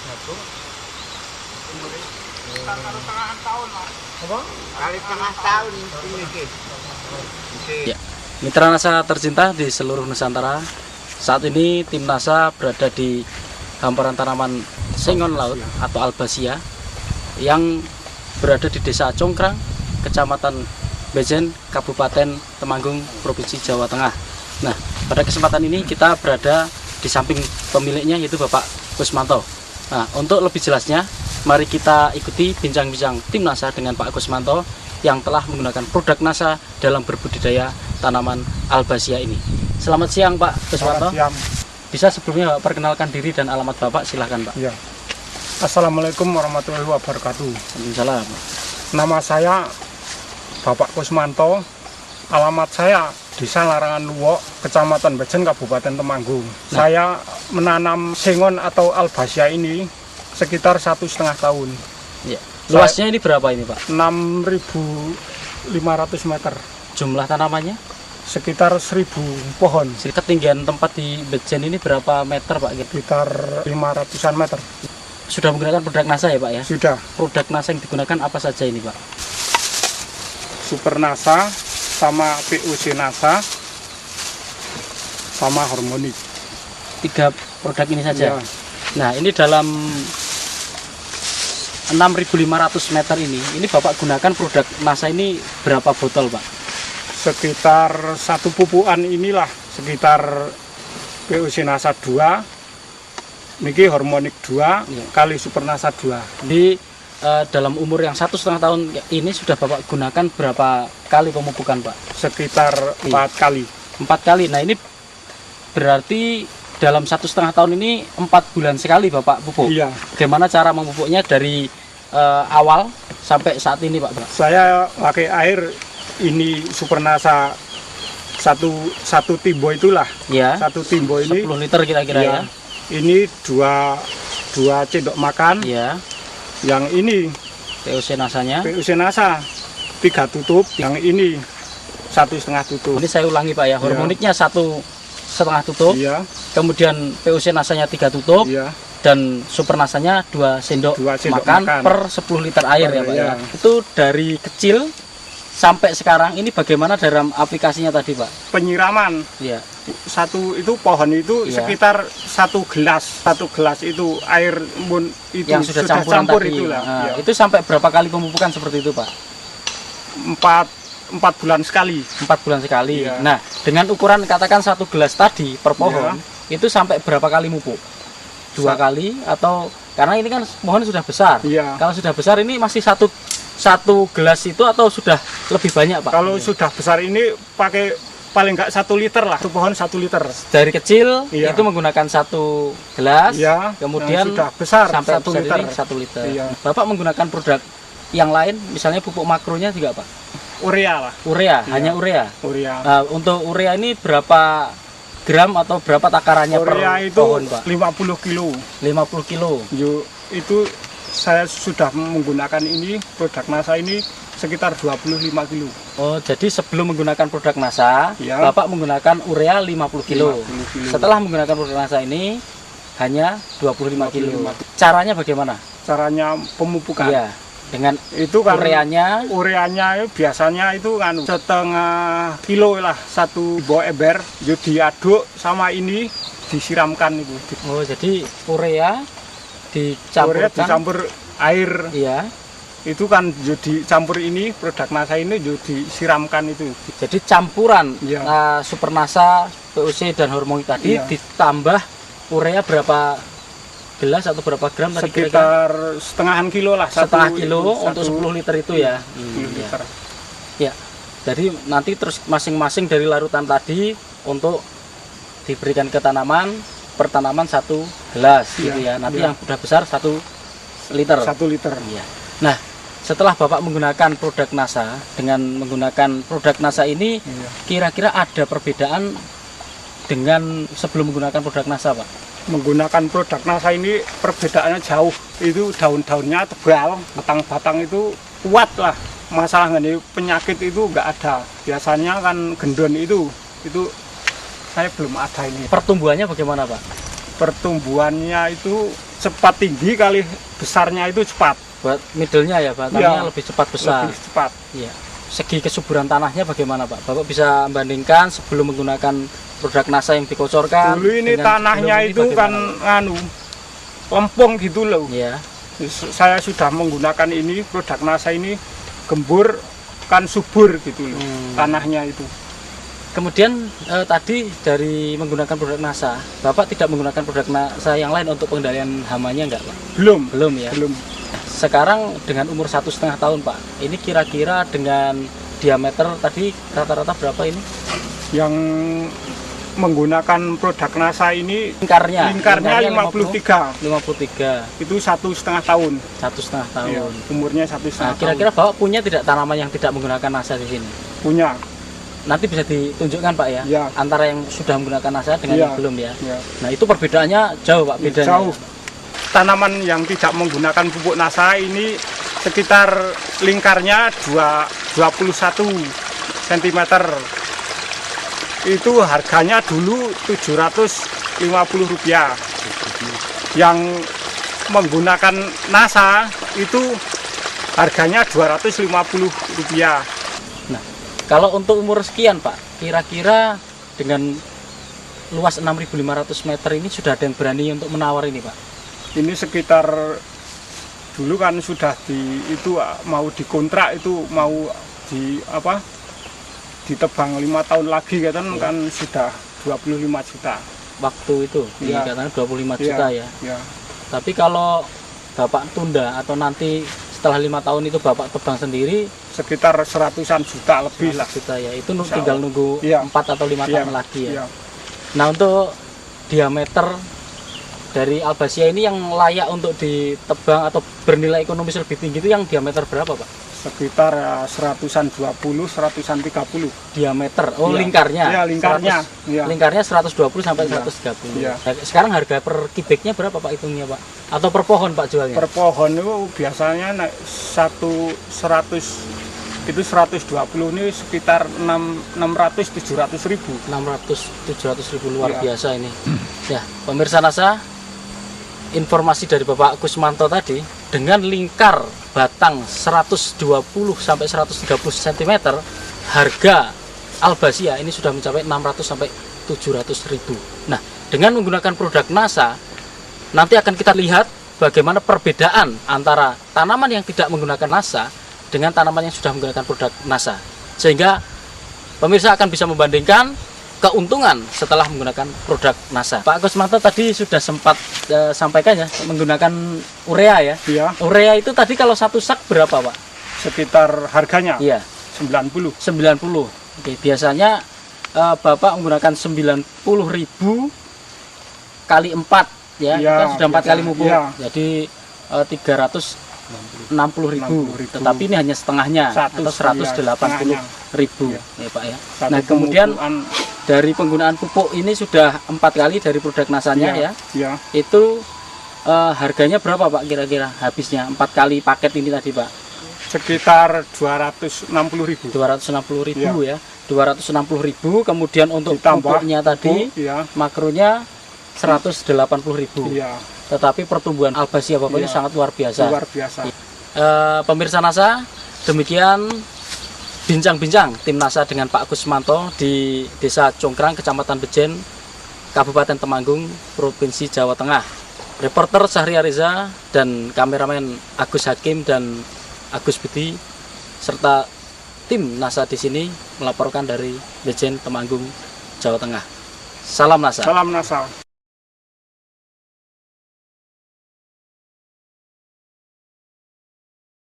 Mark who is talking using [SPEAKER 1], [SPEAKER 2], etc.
[SPEAKER 1] Setengah tahun lah.
[SPEAKER 2] Apa?
[SPEAKER 1] Kali setengah tahun ini.
[SPEAKER 3] Ya, mitra NASA tercinta di seluruh Nusantara, saat ini tim NASA berada di hamparan tanaman sengon laut atau albasia yang berada di Desa Congkrang, Kecamatan Bejen, Kabupaten Temanggung, Provinsi Jawa Tengah. Nah, pada kesempatan ini kita berada di samping pemiliknya, yaitu Bapak Kusmanto. Nah, untuk lebih jelasnya, mari kita ikuti bincang-bincang tim NASA dengan Pak Kusmanto yang telah menggunakan produk NASA dalam berbudidaya tanaman albasia ini. Selamat siang Pak Kusmanto.
[SPEAKER 2] Selamat siang.
[SPEAKER 3] Bisa sebelumnya Bapak perkenalkan diri dan alamat Bapak, silahkan Pak.
[SPEAKER 2] Ya. Assalamualaikum warahmatullahi wabarakatuh.
[SPEAKER 3] Waalaikumsalam.
[SPEAKER 2] Nama saya Bapak Kusmanto. Alamat saya Desa Larangan Luwok, Kecamatan Bejen, Kabupaten Temanggung. Saya menanam sengon atau albasia ini sekitar 1,5 tahun.
[SPEAKER 3] Ya. Luasnya ini berapa ini Pak?
[SPEAKER 2] 6.500 meter.
[SPEAKER 3] Jumlah tanamannya?
[SPEAKER 2] Sekitar 1.000 pohon.
[SPEAKER 3] Ketinggian tempat di Bejen ini berapa meter Pak?
[SPEAKER 2] Sekitar 500-an meter.
[SPEAKER 3] Sudah menggunakan produk NASA ya Pak ya?
[SPEAKER 2] Sudah.
[SPEAKER 3] Produk NASA yang digunakan apa saja ini Pak?
[SPEAKER 2] Super NASA sama POC NASA sama Harmonic.
[SPEAKER 3] 3 produk ini saja?
[SPEAKER 2] Ya.
[SPEAKER 3] Nah, ini dalam 6.500 meter ini Bapak gunakan produk NASA ini berapa botol Pak?
[SPEAKER 2] Sekitar satu pupukan inilah sekitar POC NASA 2, niki Harmonic 2
[SPEAKER 3] Ya.
[SPEAKER 2] kali Super NASA 2.
[SPEAKER 3] Di dalam umur yang 1,5 tahun ini sudah Bapak gunakan berapa kali pemupukan Pak?
[SPEAKER 2] Sekitar 4 kali.
[SPEAKER 3] 4 kali. Nah, ini berarti dalam 1,5 tahun ini 4 bulan sekali Bapak pupuk.
[SPEAKER 2] Iya.
[SPEAKER 3] Bagaimana cara memupuknya dari awal sampai saat ini Pak?
[SPEAKER 2] Saya pakai air ini Super NASA satu timbo itulah.
[SPEAKER 3] Ya.
[SPEAKER 2] Satu timbo ini
[SPEAKER 3] 10 liter kira-kira ya.
[SPEAKER 2] Ini dua sendok makan.
[SPEAKER 3] Ya.
[SPEAKER 2] Yang ini
[SPEAKER 3] POC NASA-nya.
[SPEAKER 2] POC NASA 3 tutup, yang ini 1,5 tutup.
[SPEAKER 3] Ini saya ulangi Pak ya. Harmoniknya 1,5 tutup.
[SPEAKER 2] Iya.
[SPEAKER 3] Kemudian POC NASA-nya 3 tutup.
[SPEAKER 2] Iya.
[SPEAKER 3] Dan Super NASA-nya 2 sendok, makan per 10 liter air ya Pak ya. Itu dari kecil sampai sekarang ini bagaimana dalam aplikasinya tadi Pak?
[SPEAKER 2] Penyiraman.
[SPEAKER 3] Iya.
[SPEAKER 2] Satu itu pohon itu
[SPEAKER 3] Iya.
[SPEAKER 2] sekitar 1 gelas itu air itu
[SPEAKER 3] Yang sudah
[SPEAKER 2] campur
[SPEAKER 3] tadi.
[SPEAKER 2] itulah.
[SPEAKER 3] Nah,
[SPEAKER 2] Iya.
[SPEAKER 3] itu sampai berapa kali pemupukan seperti itu Pak?
[SPEAKER 2] 4 bulan sekali.
[SPEAKER 3] 4 bulan sekali.
[SPEAKER 2] Iya.
[SPEAKER 3] Nah, dengan ukuran katakan 1 gelas tadi per pohon, itu sampai berapa kali mupuk? 2 kali atau karena ini kan pohon sudah besar.
[SPEAKER 2] Iya.
[SPEAKER 3] Kalau sudah besar ini masih satu gelas itu atau sudah lebih banyak Pak?
[SPEAKER 2] Kalau sudah besar ini pakai paling nggak 1 liter lah. Satu pohon 1 liter.
[SPEAKER 3] Dari kecil
[SPEAKER 2] Iya.
[SPEAKER 3] itu menggunakan 1 gelas,
[SPEAKER 2] Iya.
[SPEAKER 3] kemudian
[SPEAKER 2] Yang sudah besar
[SPEAKER 3] sampai
[SPEAKER 2] 1 liter.
[SPEAKER 3] 1 liter.
[SPEAKER 2] Iya.
[SPEAKER 3] Bapak menggunakan produk yang lain, misalnya pupuk makronya juga Pak?
[SPEAKER 2] Urea lah.
[SPEAKER 3] Urea,
[SPEAKER 2] Iya.
[SPEAKER 3] hanya urea.
[SPEAKER 2] Urea.
[SPEAKER 3] Nah, untuk urea ini berapa gram atau berapa takarannya
[SPEAKER 2] Urea
[SPEAKER 3] per
[SPEAKER 2] itu
[SPEAKER 3] pohon Pak?
[SPEAKER 2] 50 kilo.
[SPEAKER 3] 50 kilo.
[SPEAKER 2] Itu saya sudah menggunakan ini produk NASA ini sekitar 25 kilo.
[SPEAKER 3] Oh, jadi sebelum menggunakan produk NASA,
[SPEAKER 2] Iya.
[SPEAKER 3] Bapak menggunakan urea 50 kilo.
[SPEAKER 2] 50 kilo.
[SPEAKER 3] Setelah menggunakan produk NASA ini hanya 25 kilo.
[SPEAKER 2] 25.
[SPEAKER 3] Caranya bagaimana?
[SPEAKER 2] Caranya pemupukan.
[SPEAKER 3] Iya, dengan
[SPEAKER 2] Itu kan
[SPEAKER 3] ureanya
[SPEAKER 2] biasanya itu kan setengah kilo lah, 1 bawa ember, jadi diaduk sama ini disiramkan itu.
[SPEAKER 3] oh, jadi urea
[SPEAKER 2] Urea dicampur air.
[SPEAKER 3] Iya.
[SPEAKER 2] Itu kan jadi campur ini produk NASA ini jadi disiramkan itu.
[SPEAKER 3] Jadi campuran
[SPEAKER 2] Iya.
[SPEAKER 3] Super NASA, POC dan Harmonic tadi
[SPEAKER 2] Iya.
[SPEAKER 3] ditambah urea berapa gelas atau berapa gram tadi kira-kira?
[SPEAKER 2] Sekitar setengahan kilo lah.
[SPEAKER 3] Setengah kilo
[SPEAKER 2] itu,
[SPEAKER 3] untuk 10 liter itu ya.
[SPEAKER 2] 10
[SPEAKER 3] Iya.
[SPEAKER 2] liter.
[SPEAKER 3] Ya, jadi nanti terus masing-masing dari larutan tadi untuk diberikan ke tanaman, per tanaman 1 gelas gitu ya. Nanti
[SPEAKER 2] iya.
[SPEAKER 3] yang sudah besar 1 liter.
[SPEAKER 2] 1 liter.
[SPEAKER 3] Iya. Nah, setelah Bapak menggunakan produk NASA, dengan menggunakan produk NASA ini,
[SPEAKER 2] Iya.
[SPEAKER 3] kira-kira ada perbedaan dengan sebelum menggunakan produk NASA, Pak?
[SPEAKER 2] Menggunakan produk NASA ini perbedaannya jauh. Itu daun-daunnya tebal, batang-batang itu kuat lah. Masalah ini penyakit itu nggak ada. Biasanya kan gendon itu saya belum ada ini.
[SPEAKER 3] Pertumbuhannya bagaimana, Pak?
[SPEAKER 2] Pertumbuhannya itu cepat tinggi kali besarnya itu cepat.
[SPEAKER 3] Buat middle-nya ya, batangnya
[SPEAKER 2] Iya.
[SPEAKER 3] lebih cepat besar.
[SPEAKER 2] Lebih cepat.
[SPEAKER 3] Iya. Segi kesuburan tanahnya bagaimana Pak? Bapak bisa membandingkan sebelum menggunakan produk NASA yang dikocorkan.
[SPEAKER 2] Dulu ini
[SPEAKER 3] dengan
[SPEAKER 2] tanahnya
[SPEAKER 3] sebelum ini
[SPEAKER 2] itu kan
[SPEAKER 3] bagaimana,
[SPEAKER 2] lempung gitu loh.
[SPEAKER 3] Pak? Iya.
[SPEAKER 2] Saya sudah menggunakan ini produk NASA ini gembur kan subur gitu loh tanahnya itu.
[SPEAKER 3] Kemudian tadi dari menggunakan produk NASA, Bapak tidak menggunakan produk NASA yang lain untuk pengendalian hamanya enggak Pak?
[SPEAKER 2] Belum,
[SPEAKER 3] Belum ya.
[SPEAKER 2] belum.
[SPEAKER 3] Sekarang dengan umur 1,5 tahun Pak, ini kira-kira dengan diameter tadi rata-rata berapa ini?
[SPEAKER 2] Yang menggunakan produk NASA ini
[SPEAKER 3] Lingkarnya
[SPEAKER 2] 53.
[SPEAKER 3] 53,
[SPEAKER 2] Itu 1,5 tahun.
[SPEAKER 3] 1,5 tahun.
[SPEAKER 2] Iya, umurnya
[SPEAKER 3] Nah,
[SPEAKER 2] 1,5 tahun.
[SPEAKER 3] kira-kira Bapak punya tidak tanaman yang tidak menggunakan NASA di sini?
[SPEAKER 2] Punya.
[SPEAKER 3] Nanti bisa ditunjukkan Pak ya,
[SPEAKER 2] Ya.
[SPEAKER 3] antara yang sudah menggunakan NASA dengan
[SPEAKER 2] Iya.
[SPEAKER 3] yang belum ya.
[SPEAKER 2] Ya.
[SPEAKER 3] Nah itu perbedaannya jauh Pak, bedanya.
[SPEAKER 2] Jauh. Tanaman yang tidak menggunakan pupuk NASA ini sekitar lingkarnya 21 cm. Itu harganya dulu Rp750. Yang menggunakan NASA itu harganya Rp250.
[SPEAKER 3] Kalau untuk umur sekian Pak, kira-kira dengan luas 6.500 meter ini sudah ada yang berani untuk menawar ini Pak?
[SPEAKER 2] Ini sekitar dulu kan sudah mau dikontrak itu mau ditebang 5 tahun lagi kan sudah 25 juta.
[SPEAKER 3] Waktu itu
[SPEAKER 2] Iya.
[SPEAKER 3] dikatakan 25 juta ya.
[SPEAKER 2] Ya.
[SPEAKER 3] Tapi kalau Bapak tunda atau nanti setelah 5 tahun itu Bapak tebang sendiri,
[SPEAKER 2] Sekitar 100-an juta lebih lah.
[SPEAKER 3] juta ya. Itu
[SPEAKER 2] Insya
[SPEAKER 3] tinggal
[SPEAKER 2] Allah.
[SPEAKER 3] nunggu
[SPEAKER 2] Iya.
[SPEAKER 3] 4 atau 5
[SPEAKER 2] Iya,
[SPEAKER 3] tahun lagi ya.
[SPEAKER 2] iya.
[SPEAKER 3] Nah untuk diameter dari Albasia ini yang layak untuk ditebang atau bernilai ekonomis lebih tinggi itu yang diameter berapa Pak?
[SPEAKER 2] Sekitar 100-an 20, 100-an 30.
[SPEAKER 3] Diameter, oh
[SPEAKER 2] Iya.
[SPEAKER 3] lingkarnya?
[SPEAKER 2] Iya, lingkarnya.
[SPEAKER 3] 100,
[SPEAKER 2] Iya.
[SPEAKER 3] Lingkarnya 120 sampai
[SPEAKER 2] Iya.
[SPEAKER 3] 130.
[SPEAKER 2] Iya.
[SPEAKER 3] Nah, sekarang harga per kubiknya berapa Pak hitungnya Pak? Atau per pohon Pak jualnya?
[SPEAKER 2] Per pohon itu biasanya naik 120 ini sekitar 600-700 ribu.
[SPEAKER 3] 600-700 ribu luar
[SPEAKER 2] Iya.
[SPEAKER 3] biasa ini. Ya, pemirsa NASA, informasi dari Bapak Kusmanto tadi dengan lingkar batang 120 sampai 130 cm, harga Albasia ini sudah mencapai 600 sampai 700 ribu. Nah, dengan menggunakan produk NASA, nanti akan kita lihat bagaimana perbedaan antara tanaman yang tidak menggunakan NASA dengan tanaman yang sudah menggunakan produk NASA. Sehingga pemirsa akan bisa membandingkan keuntungan setelah menggunakan produk NASA. Pak Kusmanto tadi sudah sempat sampaikan ya, menggunakan urea ya.
[SPEAKER 2] Iya,
[SPEAKER 3] Urea itu tadi kalau satu sak berapa Pak?
[SPEAKER 2] sekitar harganya
[SPEAKER 3] Iya,
[SPEAKER 2] 90.
[SPEAKER 3] 90. Oke, biasanya Bapak menggunakan 90.000 kali 4 ya.
[SPEAKER 2] Iya,
[SPEAKER 3] Kita sudah 4 kali
[SPEAKER 2] biasa.
[SPEAKER 3] mupuk.
[SPEAKER 2] Iya.
[SPEAKER 3] Jadi 360.000.
[SPEAKER 2] 60.000.
[SPEAKER 3] Tetapi ini hanya setengahnya atau 180.000
[SPEAKER 2] Iya.
[SPEAKER 3] ya Pak ya.
[SPEAKER 2] Satu
[SPEAKER 3] Nah, kemudian
[SPEAKER 2] pemupukan,
[SPEAKER 3] dari penggunaan pupuk ini sudah 4 kali dari produk NASA-nya ya.
[SPEAKER 2] iya,
[SPEAKER 3] Itu harganya berapa Pak kira-kira habisnya 4 kali paket ini tadi Pak?
[SPEAKER 2] sekitar 260.000.
[SPEAKER 3] 260.000 ya. 260.000, kemudian untuk
[SPEAKER 2] Ditambah
[SPEAKER 3] pupuknya tadi
[SPEAKER 2] Iya,
[SPEAKER 3] makronya 180.000.
[SPEAKER 2] iya,
[SPEAKER 3] Tetapi pertumbuhan Albasia Bapak ini
[SPEAKER 2] Iya.
[SPEAKER 3] sangat luar biasa.
[SPEAKER 2] luar biasa.
[SPEAKER 3] Pemirsa NASA, demikian bincang-bincang tim NASA dengan Pak Kusmanto di Desa Congkrang, Kecamatan Bejen, Kabupaten Temanggung, Provinsi Jawa Tengah. Reporter Syahria Reza dan kameramen Agus Hakim dan Agus Budi serta tim NASA di sini melaporkan dari Bejen, Temanggung, Jawa Tengah. Salam NASA.
[SPEAKER 2] Salam NASA.